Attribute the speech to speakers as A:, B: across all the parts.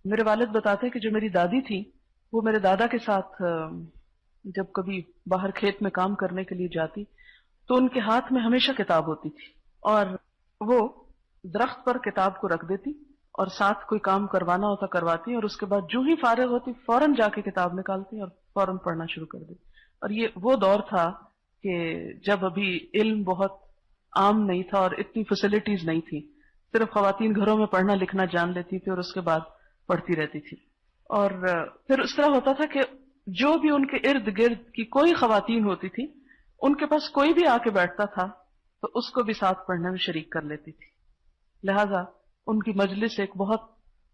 A: میرے والد بتاتے کہ جو میری دادی تھی وہ میرے دادا کے ساتھ جب کبھی باہر کھیت میں کام کرنے کے لیے جاتی تو ان کے ہاتھ میں ہمیشہ کتاب ہوتی تھی، اور وہ درخت پر کتاب کو رکھ دیتی اور ساتھ کوئی کام کروانا ہوتا کرواتی، اور اس کے بعد جو ہی فارغ ہوتی فوراً جا کے کتاب نکالتی اور فوراً پڑھنا شروع کر دیتی۔ اور یہ وہ دور تھا کہ جب ابھی علم بہت عام نہیں تھا اور اتنی فیسلٹیز نہیں تھی، صرف خواتین گھروں میں پڑھنا لکھنا جان لیتی تھی اور اس کے بعد پڑھتی رہتی تھی۔ اور پھر اس طرح ہوتا تھا کہ جو بھی ان کے ارد گرد کی کوئی خواتین ہوتی تھی ان کے پاس کوئی بھی آ کے بیٹھتا تھا تو اس کو بھی ساتھ پڑھنے میں شریک کر لیتی تھی، لہذا ان کی مجلس ایک بہت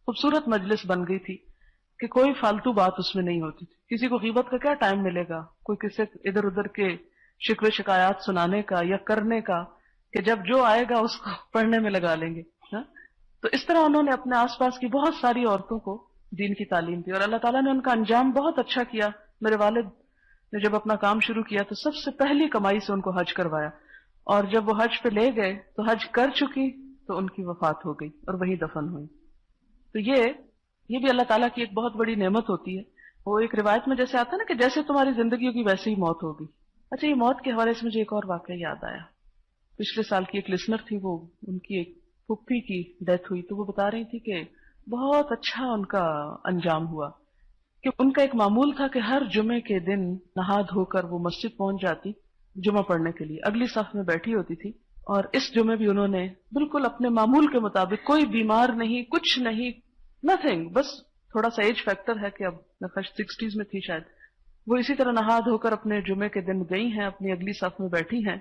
A: خوبصورت مجلس بن گئی تھی کہ کوئی فالتو بات اس میں نہیں ہوتی تھی۔ کسی کو غیبت کا کیا ٹائم ملے گا، کوئی کسی ادھر ادھر کے شکوے شکایات سنانے کا یا کرنے کا، کہ جب جو آئے گا اس کو پڑھنے میں لگا لیں گے۔ ہاں؟ تو اس طرح انہوں نے اپنے آس پاس کی بہت ساری عورتوں کو دین کی تعلیم دی، اور اللہ تعالیٰ نے ان کا انجام بہت اچھا کیا۔ میرے والد نے جب اپنا کام شروع کیا تو سب سے پہلی کمائی سے ان کو حج کروایا، اور جب وہ حج پہ لے گئے تو حج کر چکی تو ان کی وفات ہو گئی اور وہی دفن ہوئی۔ تو یہ بھی اللہ تعالیٰ کی ایک بہت بڑی نعمت ہوتی ہے۔ وہ ایک روایت میں جیسے آتا ہے نا کہ جیسے تمہاری زندگی ہوگی ویسے ہی موت ہوگی۔ اچھا، یہ موت کے حوالے سے مجھے ایک اور واقعہ یاد آیا۔ پچھلے سال کی ایک لسنر تھی، وہ ان کی ایک پھپھی کی ڈیتھ ہوئی، تو وہ بتا رہی تھی کہ بہت اچھا ان کا انجام ہوا، کہ ان کا ایک معمول تھا کہ ہر جمعے کے دن نہا دھو کر وہ مسجد پہنچ جاتی جمعہ پڑھنے کے لیے، اگلی صف میں بیٹھی ہوتی تھی، اور اس جمعے بھی انہوں نے بالکل اپنے معمول کے مطابق، کوئی بیمار نہیں، کچھ نہیں، نتھنگ، بس تھوڑا سا ایج فیکٹر ہے کہ اب 60s میں تھی شاید، وہ اسی طرح نہا دھو کر اپنے جمعے کے دن گئی ہیں، اپنی اگلی صف میں بیٹھی ہیں،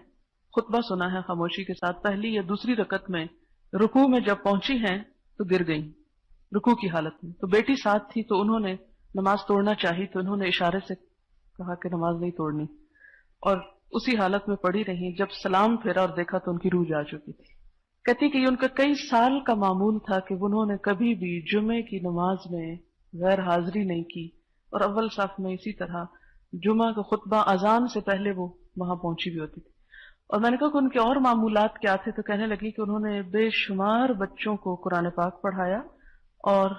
A: خطبہ سنا ہے خاموشی کے ساتھ، پہلی یا دوسری رکعت میں رکوع میں جب پہنچی ہیں تو گر گئیں رکوع کی حالت میں۔ تو بیٹی ساتھ تھی تو انہوں نے نماز توڑنا چاہی تو انہوں نے اشارے سے کہا کہ نماز نہیں توڑنی، اور اسی حالت میں پڑی رہی۔ جب سلام پھیرا اور دیکھا تو ان کی روح جا چکی تھی۔ کہتی کہ یہ ان کا کئی سال کا معمول تھا کہ انہوں نے کبھی بھی جمعے کی نماز میں غیر حاضری نہیں کی، اور اول صف میں اسی طرح جمعہ کا خطبہ اذان سے پہلے وہ وہاں پہنچی بھی ہوتی تھی۔ اور میں نے کہا کہ ان کے اور معمولات کیا تھے، تو کہنے لگی کہ انہوں نے بے شمار بچوں کو قرآن پاک پڑھایا، اور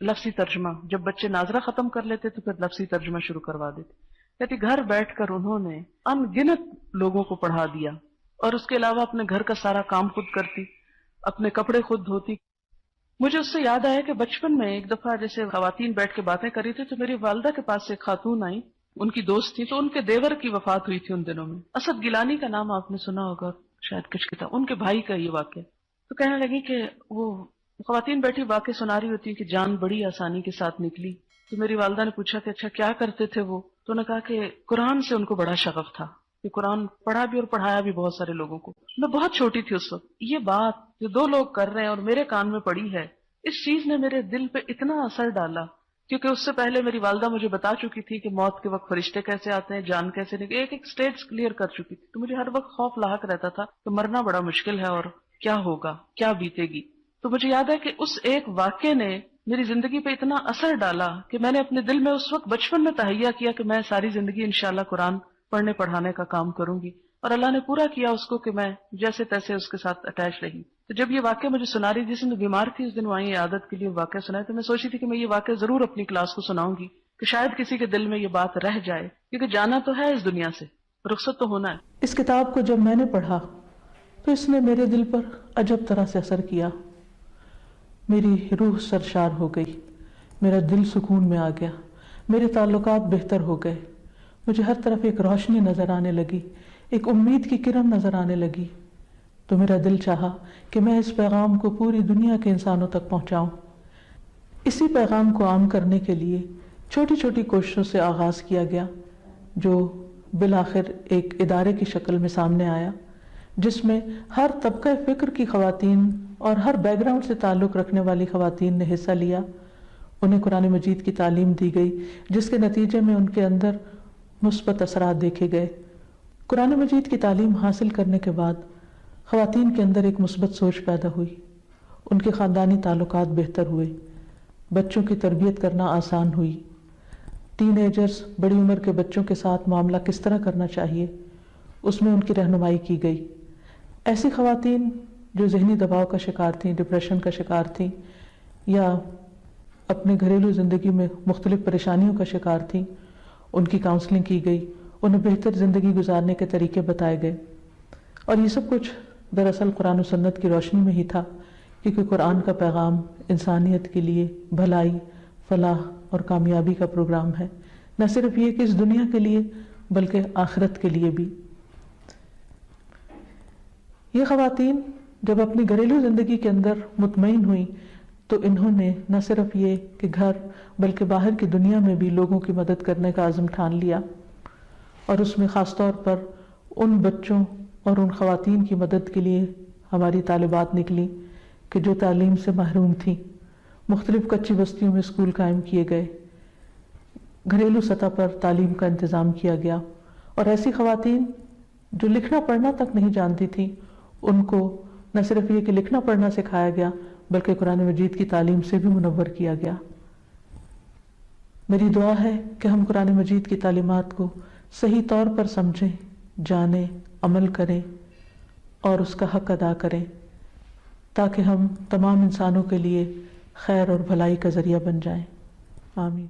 A: لفظی ترجمہ، جب بچے ناظرہ ختم کر لیتے تو پھر لفظی ترجمہ شروع کروا دیتے۔ کہتی گھر بیٹھ کر انہوں نے ان گنت لوگوں کو پڑھا دیا، اور اس کے علاوہ اپنے گھر کا سارا کام خود کرتی، اپنے کپڑے خود دھوتی۔ مجھے اس سے یاد آیا کہ بچپن میں ایک دفعہ جیسے خواتین بیٹھ کے باتیں کر رہی تھی تو میری والدہ کے پاس سے ایک خاتون آئی، ان کی دوست تھی، تو ان کے دیور کی وفات ہوئی تھی ان دنوں میں، اسد گیلانی کا نام آپ نے سنا ہوگا شاید، کچھ کتاب، ان کے بھائی کا یہ واقعہ۔ تو کہنے لگی کہ وہ خواتین بیٹھی واقع سنا رہی ہوتی کہ جان بڑی آسانی کے ساتھ نکلی۔ تو میری والدہ نے پوچھا کہ اچھا کیا کرتے تھے وہ؟ تو انہوں نے کہا کہ قرآن سے ان کو بڑا شغف تھا، کہ قرآن پڑھا بھی اور پڑھایا بھی بہت سارے لوگوں کو۔ میں بہت چھوٹی تھی اس وقت، یہ بات جو دو لوگ کر رہے ہیں اور میرے کان میں پڑی ہے، اس چیز نے میرے دل پہ اتنا اثر ڈالا، کیونکہ اس سے پہلے میری والدہ مجھے بتا چکی تھی کہ موت کے وقت فرشتے کیسے آتے ہیں، جان کیسے نکلے، ایک ایک سٹیج کلیئر کر چکی تھی۔ تو مجھے ہر وقت خوف لاحق رہتا تھا کہ مرنا بڑا مشکل ہے اور کیا ہوگا، کیا بیتے گی۔ تو مجھے یاد ہے کہ اس ایک واقعے نے میری زندگی پہ اتنا اثر ڈالا کہ میں نے اپنے دل میں اس وقت بچپن میں تہیہ کیا کہ میں ساری زندگی انشاءاللہ قرآن پڑھنے پڑھانے کا کام کروں گی، اور اللہ نے پورا کیا اس کو کہ میں جیسے تیسے اس کے ساتھ اٹیچ رہی۔ تو جب یہ واقعہ مجھے سنا رہی، جس میں بیمار تھی اس دن وہ آئی عادت کے لیے واقعہ سنائے، تو میں سوچی تھی کہ میں یہ واقعہ ضرور اپنی کلاس کو سناؤں گی کہ شاید کسی کے دل میں یہ بات رہ جائے، کیونکہ جانا تو ہے اس دنیا سے، رخصت تو ہونا ہے۔
B: اس کتاب کو جب میں نے پڑھا تو اس نے میرے دل پر عجب طرح سے اثر کیا، میری روح سرشار ہو گئی، میرا دل سکون میں آ گیا، میرے تعلقات بہتر ہو گئے، مجھے ہر طرف ایک روشنی نظر آنے لگی، ایک امید کی کرن نظر آنے لگی۔ تو میرا دل چاہا کہ میں اس پیغام کو پوری دنیا کے انسانوں تک پہنچاؤں۔ اسی پیغام کو عام کرنے کے لیے چھوٹی چھوٹی کوششوں سے آغاز کیا گیا، جو بالآخر ایک ادارے کی شکل میں سامنے آیا، جس میں ہر طبقہ فکر کی خواتین اور ہر بیک گراؤنڈ سے تعلق رکھنے والی خواتین نے حصہ لیا۔ انہیں قرآن مجید کی تعلیم دی گئی، جس کے نتیجے میں ان کے اندر مثبت اثرات دیکھے گئے۔ قرآن مجید کی تعلیم حاصل کرنے کے بعد خواتین کے اندر ایک مثبت سوچ پیدا ہوئی، ان کے خاندانی تعلقات بہتر ہوئے، بچوں کی تربیت کرنا آسان ہوئی، ٹین ایجرز بڑی عمر کے بچوں کے ساتھ معاملہ کس طرح کرنا چاہیے اس میں ان کی رہنمائی کی گئی۔ ایسی خواتین جو ذہنی دباؤ کا شکار تھیں، ڈپریشن کا شکار تھیں، یا اپنے گھریلو زندگی میں مختلف پریشانیوں کا شکار تھیں، ان کی کاؤنسلنگ کی گئی، انہیں بہتر زندگی گزارنے کے طریقے بتائے گئے، اور یہ سب کچھ دراصل قرآن و سنت کی روشنی میں ہی تھا، کیونکہ قرآن کا پیغام انسانیت کے لیے بھلائی، فلاح اور کامیابی کا پروگرام ہے، نہ صرف یہ کہ اس دنیا کے لیے بلکہ آخرت کے لیے بھی۔ یہ خواتین جب اپنی گھریلو زندگی کے اندر مطمئن ہوئیں تو انہوں نے نہ صرف یہ کہ گھر بلکہ باہر کی دنیا میں بھی لوگوں کی مدد کرنے کا عزم ٹھان لیا، اور اس میں خاص طور پر ان بچوں اور ان خواتین کی مدد کے لیے ہماری طالبات نکلیں کہ جو تعلیم سے محروم تھیں۔ مختلف کچی بستیوں میں اسکول قائم کیے گئے، گھریلو سطح پر تعلیم کا انتظام کیا گیا، اور ایسی خواتین جو لکھنا پڑھنا تک نہیں جانتی تھیں ان کو نہ صرف یہ کہ لکھنا پڑھنا سکھایا گیا بلکہ قرآن مجید کی تعلیم سے بھی منور کیا گیا۔ میری دعا ہے کہ ہم قرآن مجید کی تعلیمات کو صحیح طور پر سمجھیں، جانیں، عمل کریں اور اس کا حق ادا کریں، تاکہ ہم تمام انسانوں کے لیے خیر اور بھلائی کا ذریعہ بن جائیں۔ آمین۔